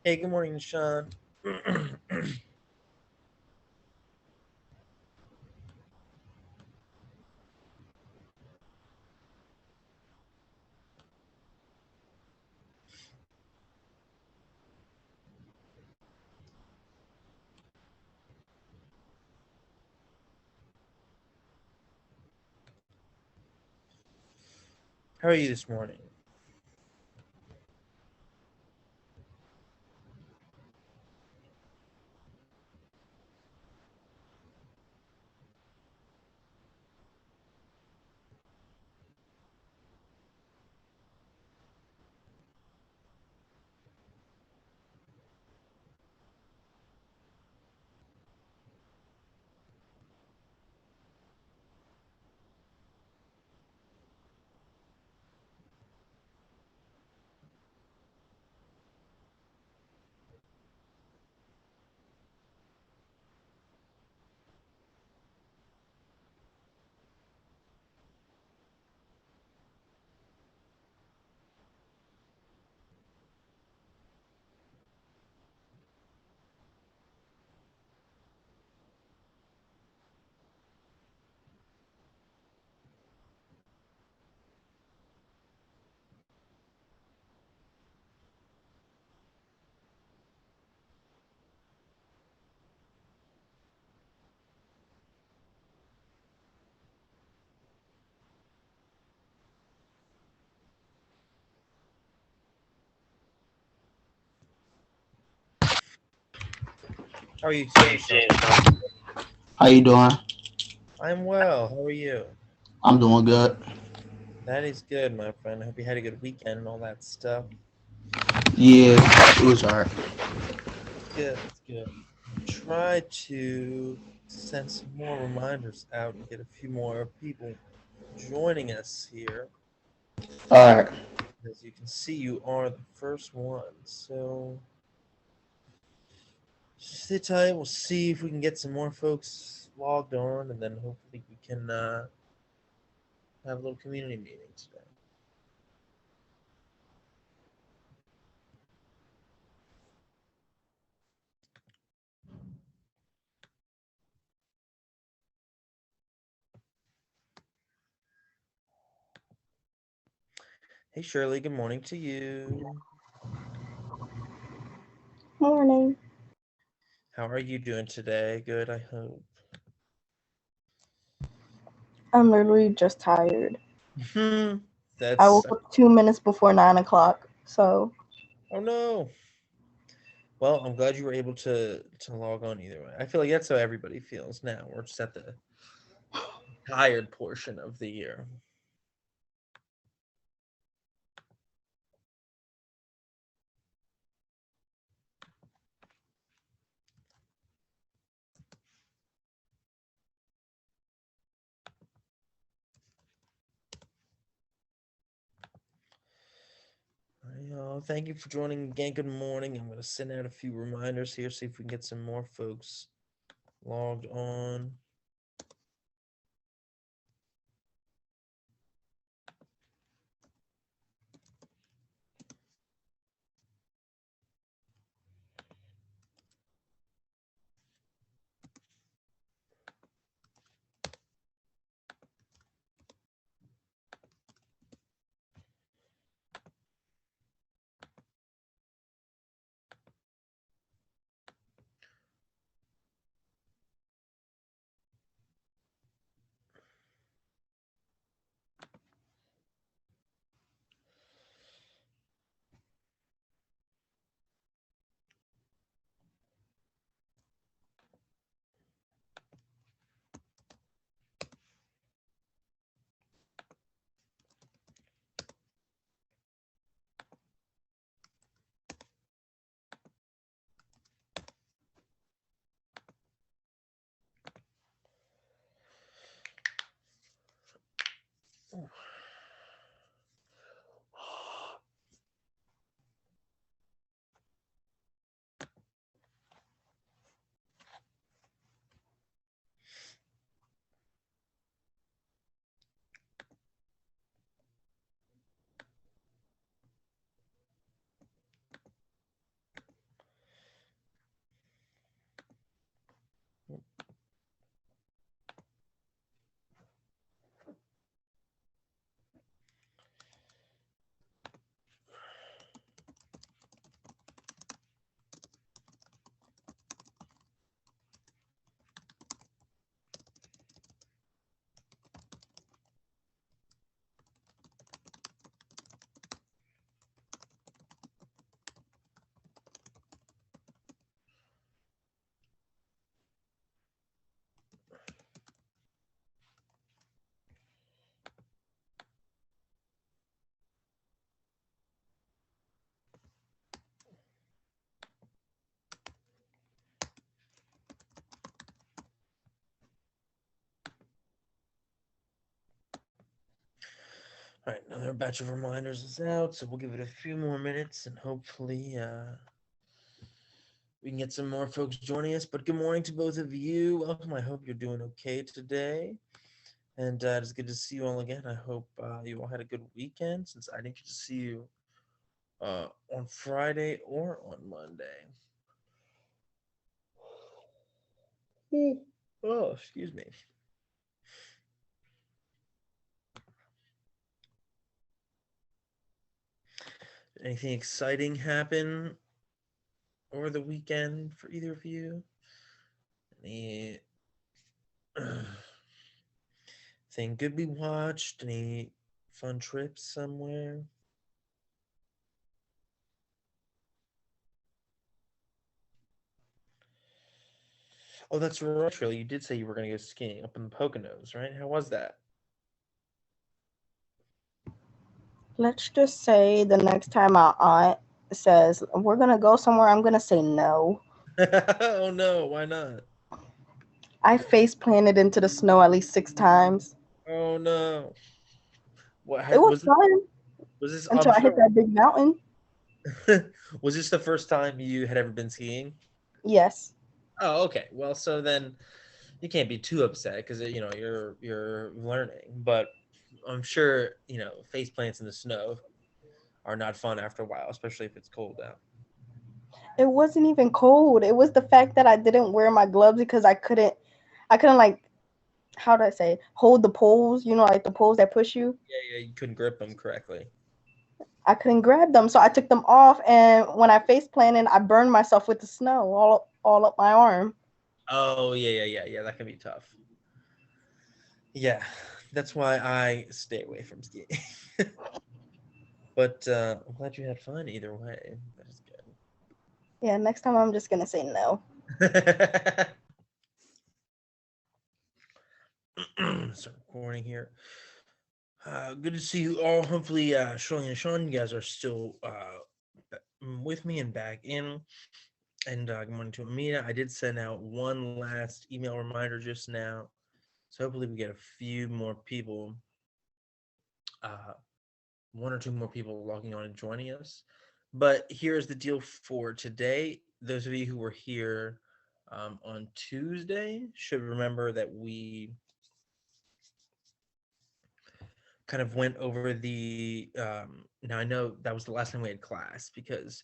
Hey, good morning, Sean. How are you this morning? How are you today, Sean? How you doing? I'm well. How are you? I'm doing good. That is good, my friend. I hope you had a good weekend and all that stuff. Yeah, it was alright. It's good. It's good. Try to send some more reminders out and get a few more people joining us here. Alright. As you can see, you are the first one. So sit tight. We'll see if we can get some more folks logged on, and then hopefully we can have a little community meeting today. Hey, Shirley. Good morning to you. Morning. How are you doing today? Good, I hope. I'm literally just tired. I That's woke up 2 minutes before 9 o'clock. So oh no. Well, I'm glad you were able to log on either way. I feel like that's how everybody feels now. We're just at the tired portion of the year. Thank you for joining again. Good morning. I'm going to send out a few reminders here, see if we can get some more folks logged on. All right, another batch of reminders is out, so we'll give it a few more minutes and hopefully we can get some more folks joining us. But good morning to both of you. Welcome. I hope you're doing okay today. And it's good to see you all again. I hope you all had a good weekend since I didn't get to see you on Friday or on Monday. Oh, excuse me. Anything exciting happen over the weekend for either of you? Any thing good we watched? Any fun trips somewhere? Oh, that's right, Shirley. You did say you were going to go skiing up in the Poconos, right? How was that? let's just say the next time my aunt says we're gonna go somewhere, I'm gonna say no. Oh no, why not? I face planted into the snow at least 6 times. Oh no. It was Was it? fun Was this? I'm until I hit sure. that big mountain. Was this the first time you had ever been skiing? Yes. Oh, okay. Well, so then you can't be too upset because you're learning. But I'm sure face plants in the snow are not fun after a while, especially if it's cold out. It wasn't even cold. It was the fact that I didn't wear my gloves because I couldn't like, how do I say, hold the poles, like the poles that push you. Yeah, you couldn't grip them correctly. I couldn't grab them, so I took them off, and when I face planted, I burned myself with the snow all up my arm. Oh yeah. That can be tough. Yeah, that's why I stay away from skiing. But I'm glad you had fun either way. That is Yeah, next time I'm just gonna say no. good. Start recording here. Good to see you all. Hopefully, Shirley and Sean, you guys are still with me and back in. And good morning to Amina. I did send out one last email reminder just now. So hopefully we get a few more people, one or two more people logging on and joining us. But here's the deal for today. Those of you who were here on Tuesday should remember that we kind of went over the now I know that was the last time we had class because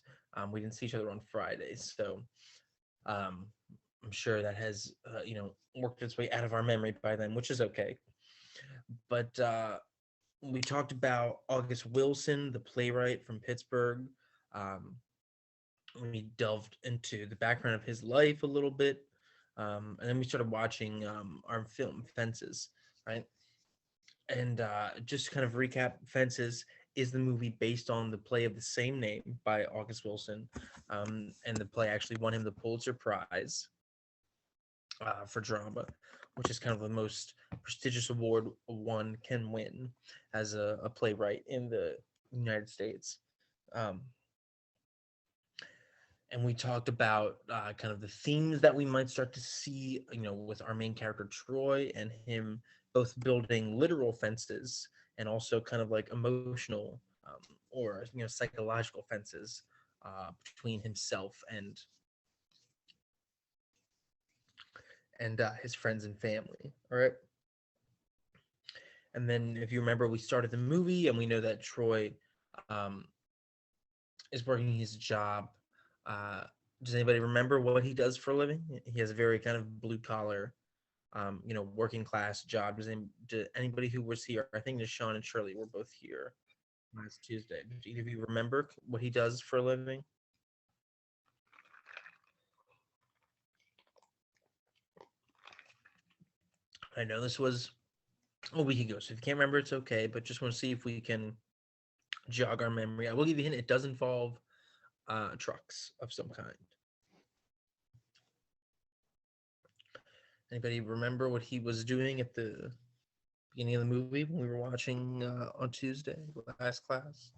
we didn't see each other on Fridays, so um, I'm sure that has worked its way out of our memory by then, which is okay. But we talked about August Wilson, the playwright from Pittsburgh. um, we delved into the background of his life a little bit, and then we started watching our film Fences, right? And just kind of recap, Fences is the movie based on the play of the same name by August Wilson. And the play actually won him the Pulitzer Prize for drama, which is kind of the most prestigious award one can win as a playwright in the United States. Um, and we talked about kind of the themes that we might start to see, with our main character Troy and him both building literal fences and also kind of like emotional or psychological fences between himself and his friends and family. All right. And then, if you remember, we started the movie, and we know that Troy um, is working his job. Uh, does anybody remember what he does for a living? He has a very kind of blue collar, working class job. Does anybody who was here? I think Sean and Shirley were both here last Tuesday. Do either of you remember what he does for a living? I know this was a week ago, so if you can't remember, it's okay. But just want to see if we can jog our memory. I will give you a hint. It does involve trucks of some kind. Anybody remember what he was doing at the beginning of the movie when we were watching on Tuesday, last class?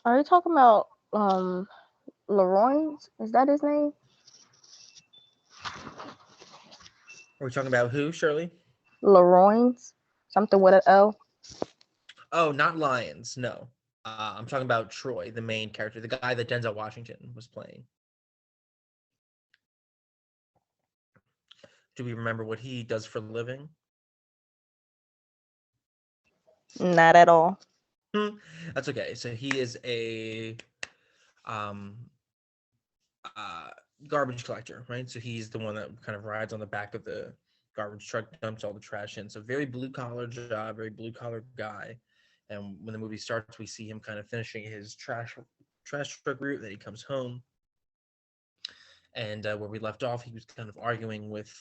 Are you talking about Leroy's? Is that his name? Are we talking about who, Shirley? Leroy's? Something with an L? Oh, not Lions. No. I'm talking about Troy, the main character, the guy that Denzel Washington was playing. Do we remember what he does for a living? Not at all. That's okay. So he is a um uh garbage collector, right? So he's the one that kind of rides on the back of the garbage truck, dumps all the trash in. So very blue collar job, very blue collar guy. And when the movie starts, we see him kind of finishing his trash truck route. Then he comes home, and where we left off, he was kind of arguing with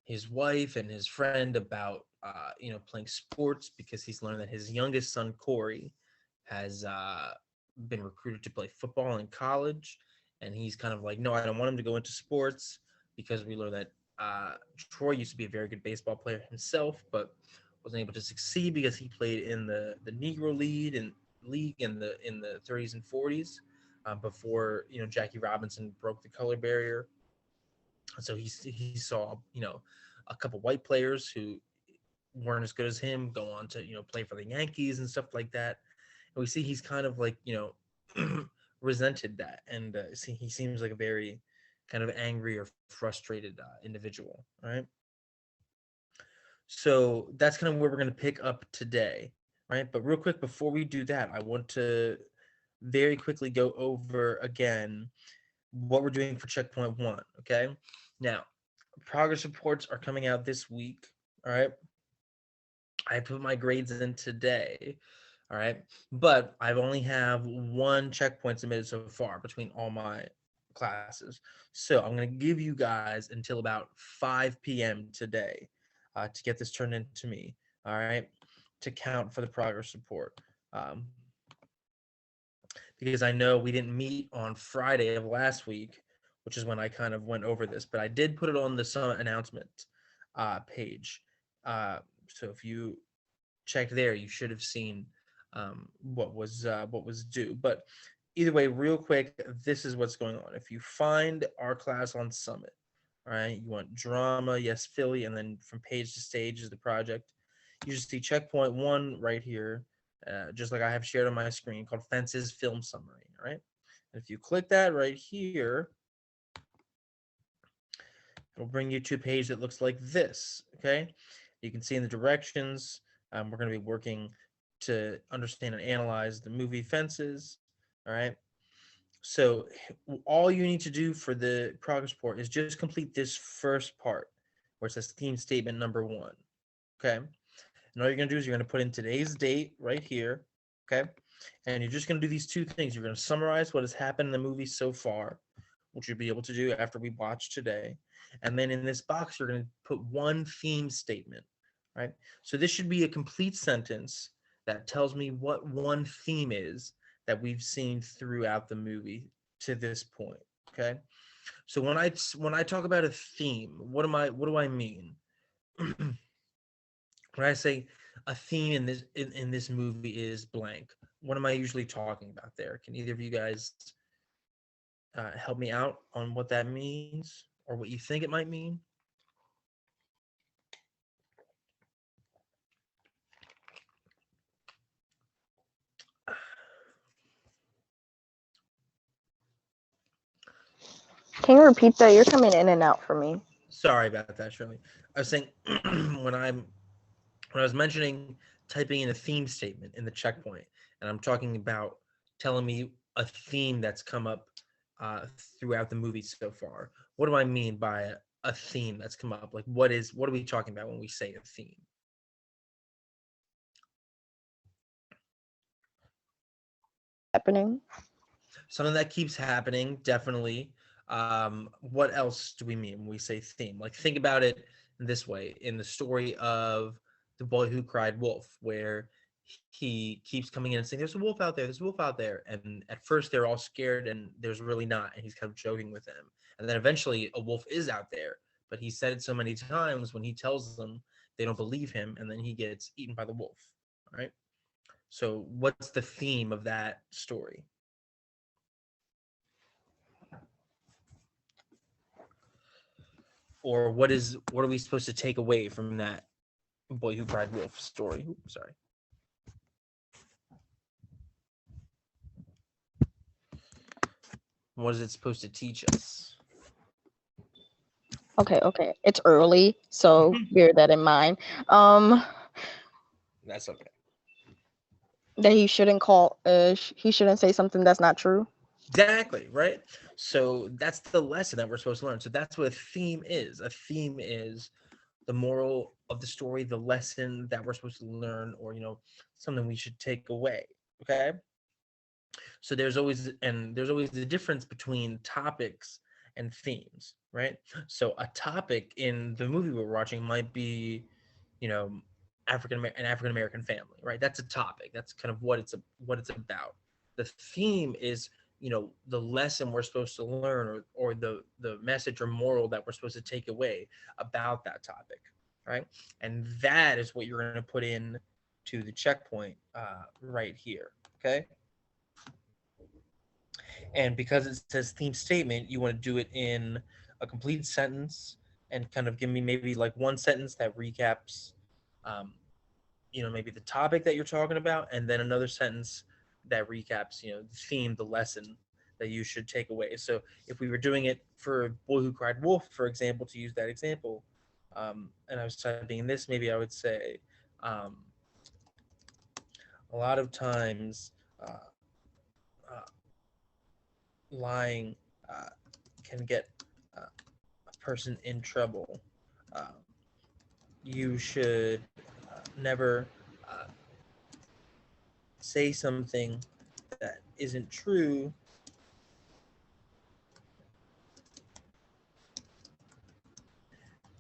his wife and his friend about playing sports because he's learned that his youngest son Corey has been recruited to play football in college, and he's kind of like, no, I don't want him to go into sports because we learned that Troy used to be a very good baseball player himself, but wasn't able to succeed because he played in the Negro league in the 30s and 40s before Jackie Robinson broke the color barrier. So he saw a couple white players who weren't as good as him go on to play for the Yankees and stuff like that. And we see he's kind of like resented that, and he seems like a very kind of angry or frustrated individual. Right. So that's kind of where we're going to pick up today, right? But real quick before we do that, I want to very quickly go over again what we're doing for checkpoint 1. Okay. Now, progress reports are coming out this week. All right. I put my grades in today. All right. But I've only have one checkpoint submitted so far between all my classes. So I'm going to give you guys until about 5 p.m. today to get this turned into me. All right. To count for the progress report. Because I know we didn't meet on Friday of last week, which is when I kind of went over this, but I did put it on the summit announcement page. So if you checked there, you should have seen what was due. But either way, real quick, this is what's going on. If you find our class on Summit, all right, you want drama, yes, Philly, and then from page to stage is the project. You just see checkpoint 1 right here, just like I have shared on my screen, called Fences Film Summary. All right. And if you click that right here, it'll bring you to a page that looks like this. Okay. You can see in the directions, we're going to be working to understand and analyze the movie Fences. All right. So all you need to do for the progress report is just complete this first part where it says theme statement number 1. Okay. And all you're going to do is you're going to put in today's date right here. Okay. And you're just going to do these two things. You're going to summarize what has happened in the movie so far, which you'll be able to do after we watch today. And then in this box, you're going to put one theme statement, right? So this should be a complete sentence that tells me what one theme is that we've seen throughout the movie to this point. Okay. So when I talk about a theme, what do I mean? When I say a theme in this movie is blank, what am I usually talking about there? Can either of you guys help me out on what that means or what you think it might mean? Can you repeat that? You're coming in and out for me. Sorry about that, Shirley. I was saying when I was mentioning typing in a theme statement in the checkpoint, and I'm talking about telling me a theme that's come up throughout the movie so far. What do I mean by a theme that's come up? Like, what are we talking about when we say a theme? Happening. Something that keeps happening, definitely. What else do we mean when we say theme? Like, think about it this way: in the story of The Boy Who Cried Wolf, where he keeps coming in and saying, "There's a wolf out there. There's a wolf out there." And at first, they're all scared, and there's really not. And he's kind of joking with them. And then eventually, a wolf is out there. But he said it so many times when he tells them, they don't believe him, and then he gets eaten by the wolf. Right. So what's the theme of that story? Or what are we supposed to take away from that Boy Who Cried Wolf story? Oops, sorry. What is it supposed to teach us? Okay. It's early, so bear that in mind. That's okay. That he shouldn't call. He shouldn't say something that's not true. Exactly, right? So that's the lesson that we're supposed to learn. So that's what a theme is. A theme is the moral of the story, the lesson that we're supposed to learn, or something we should take away. Okay. So there's always the difference between topics and themes, right? So a topic in the movie we're watching might be, you know, an African American family, right? That's a topic. That's kind of what it's about. The theme is, the lesson we're supposed to learn, or the message or moral that we're supposed to take away about that topic, right? And that is what you're going to put in to the checkpoint right here. Okay. And because it says theme statement, you want to do it in a complete sentence and kind of give me maybe like one sentence that recaps, um, maybe the topic that you're talking about, and then another sentence that recaps, the theme, the lesson that you should take away. So if we were doing it for Boy Who Cried Wolf, for example, to use that example, and I was typing this, maybe I would say, um, a lot of times, uh, uh, lying uh, can get a person in trouble. Uh, you should never uh, say something that isn't true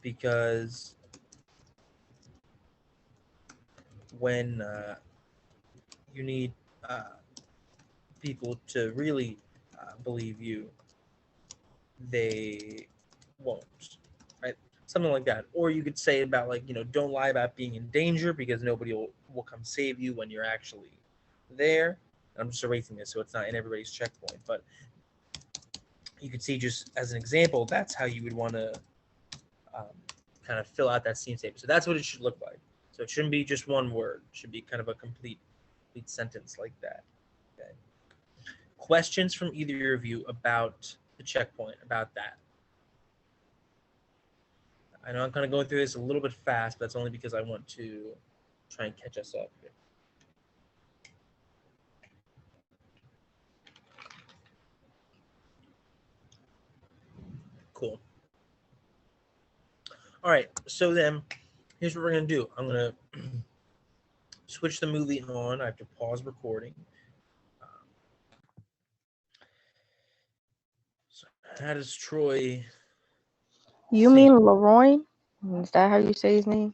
because when you need people to really believe you, they won't, right? Something like that. Or you could say about, like, don't lie about being in danger because nobody will come save you when you're actually there. I'm just erasing this so it's not in everybody's checkpoint, but you could see, just as an example, that's how you would want to um, kind of fill out that scene statement. So that's what it should look like. So it shouldn't be just one word. It should be kind of a complete sentence like that. Okay. Questions from either of you about the checkpoint, about that? I know I'm kind of going through this a little bit fast, but that's only because I want to try and catch us up here. Cool. All right, so then here's what we're going to do. I'm going to switch the movie on. I have to pause recording. So how does Troy You mean Leroy? Is that how you say his name?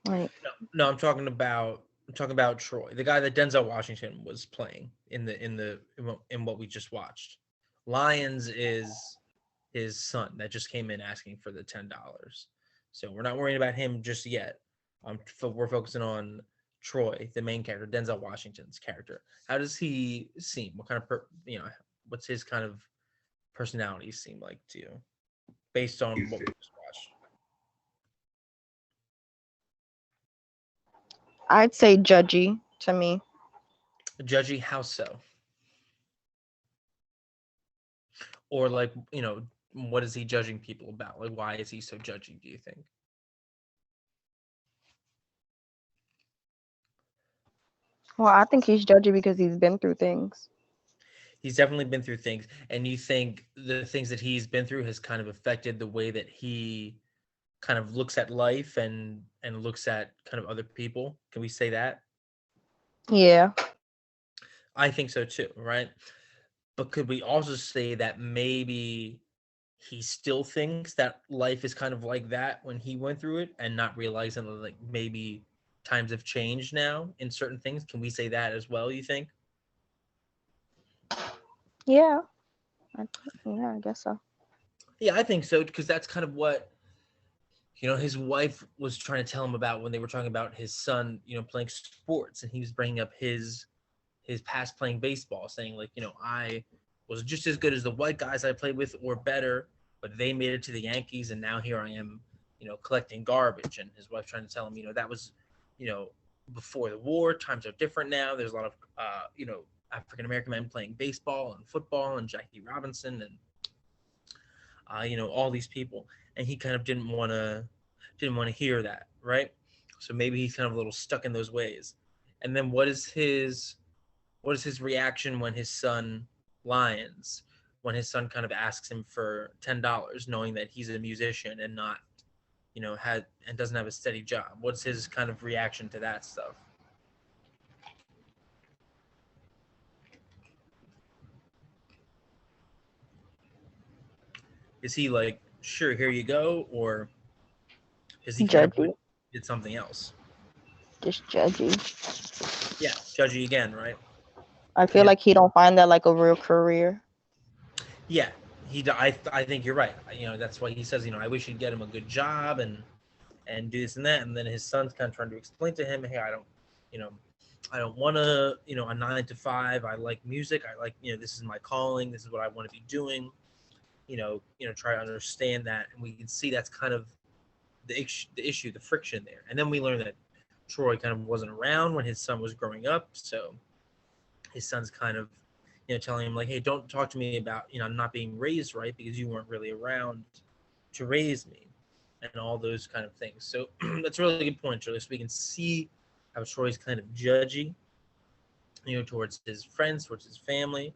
Like, No, I'm talking about Troy, the guy that Denzel Washington was playing in what we just watched. Lyons is his son that just came in asking for the $10. So we're not worrying about him just yet. We're focusing on Troy, the main character, Denzel Washington's character. How does he seem? What kind of what's his kind of personality seem like to you, based on what we just watched? I'd say judgy to me. Judgy, how so? Or, like, what is he judging people about? Like, why is he so judgy, do you think? Well, I think he's judgy because he's been through things. He's definitely been through things, and you think the things that he's been through has kind of affected the way that he kind of looks at life and looks at kind of other people. Can we say that? Yeah. I think so too, right? But could we also say that maybe he still thinks that life is kind of like that when he went through it, and not realizing that, like, maybe times have changed now in certain things? Can we say that as well, you think? Yeah. I guess so. Yeah, I think so, because that's kind of what his wife was trying to tell him about when they were talking about his son, playing sports, and he was bringing up his past playing baseball, saying like, I was just as good as the white guys I played with or better, but they made it to the Yankees, and now here I am, collecting garbage. And his wife trying to tell him, that was, before the war. Times are different now. There's a lot of, African American men playing baseball and football, and Jackie Robinson, and all these people. And he kind of didn't want to hear that, right? So maybe he's kind of a little stuck in those ways. And then what is his reaction when his son when his son kind of asks him for $10, knowing that he's a musician and not, and doesn't have a steady job? What's his kind of reaction to that stuff? Is he like, sure, here you go, or is he kind of did something else? Just judgy. Yeah, judgy again, right? I feel like he don't find that like a real career. Yeah, I think you're right. That's why he says, I wish he'd get him a good job and do this and that. And then his son's kind of trying to explain to him, hey, I don't want to, a 9 to 5. I like music. I like, this is my calling. This is what I want to be doing. Try to understand that. And we can see that's kind of the issue, the friction there. And then we learn that Troy kind of wasn't around when his son was growing up. So his son's kind of, telling him like, hey, don't talk to me about, not being raised right, because you weren't really around to raise me, and all those kind of things. So that's a really good point, Charlie. So we can see how Troy's kind of judgy, towards his friends, towards his family.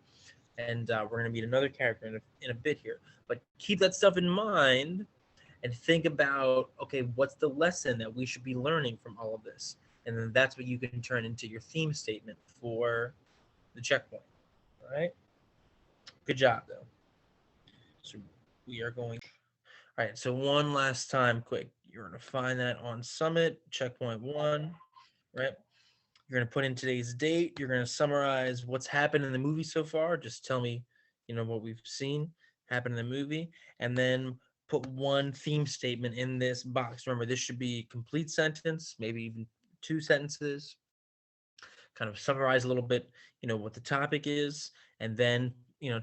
And we're going to meet another character in a bit here. But keep that stuff in mind and think about, okay, what's the lesson that we should be learning from all of this? And then that's what you can turn into your theme statement for the checkpoint. All right? Good job, though. So we are going. All right, so one last time, quick. You're going to find that on Summit, checkpoint 1, right? You're going to put in today's date. You're going to summarize what's happened in the movie so far. Just tell me, what we've seen happen in the movie. And then put one theme statement in this box. Remember, this should be a complete sentence, maybe even 2 sentences. Kind of summarize a little bit, what the topic is. And then,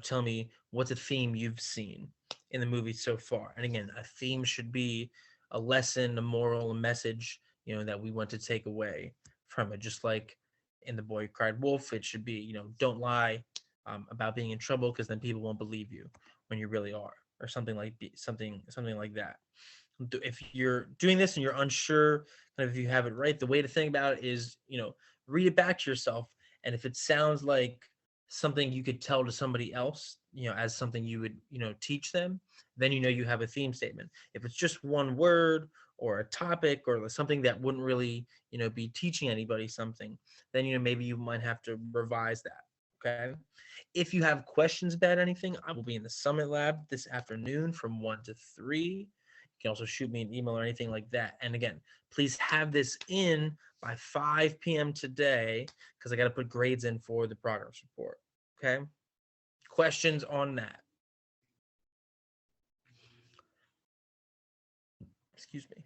tell me what's a theme you've seen in the movie so far. And again, a theme should be a lesson, a moral, a message, that we want to take away from it. Just like in The Boy Who Cried Wolf, it should be, don't lie about being in trouble, because then people won't believe you when you really are, or something like that. If you're doing this and you're unsure kind of if you have it right, the way to think about it is, read it back to yourself. And if it sounds like something you could tell to somebody else, as something you would, teach them, then you have a theme statement. If it's just one word or a topic or something that wouldn't really, be teaching anybody something, then, maybe you might have to revise that. Okay. If you have questions about anything, I will be in the Summit Lab this afternoon from 1 to 3. You can also shoot me an email or anything like that. And again, please have this in by 5 p.m. today, because I got to put grades in for the progress report. Okay. Questions on that? Excuse me.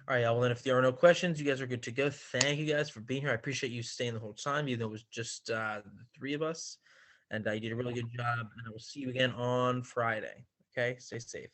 All right, y'all. Well, then if there are no questions, you guys are good to go. Thank you guys for being here. I appreciate you staying the whole time, even though it was just the 3 of us. And you did a really good job. And I will see you again on Friday. Okay? Stay safe.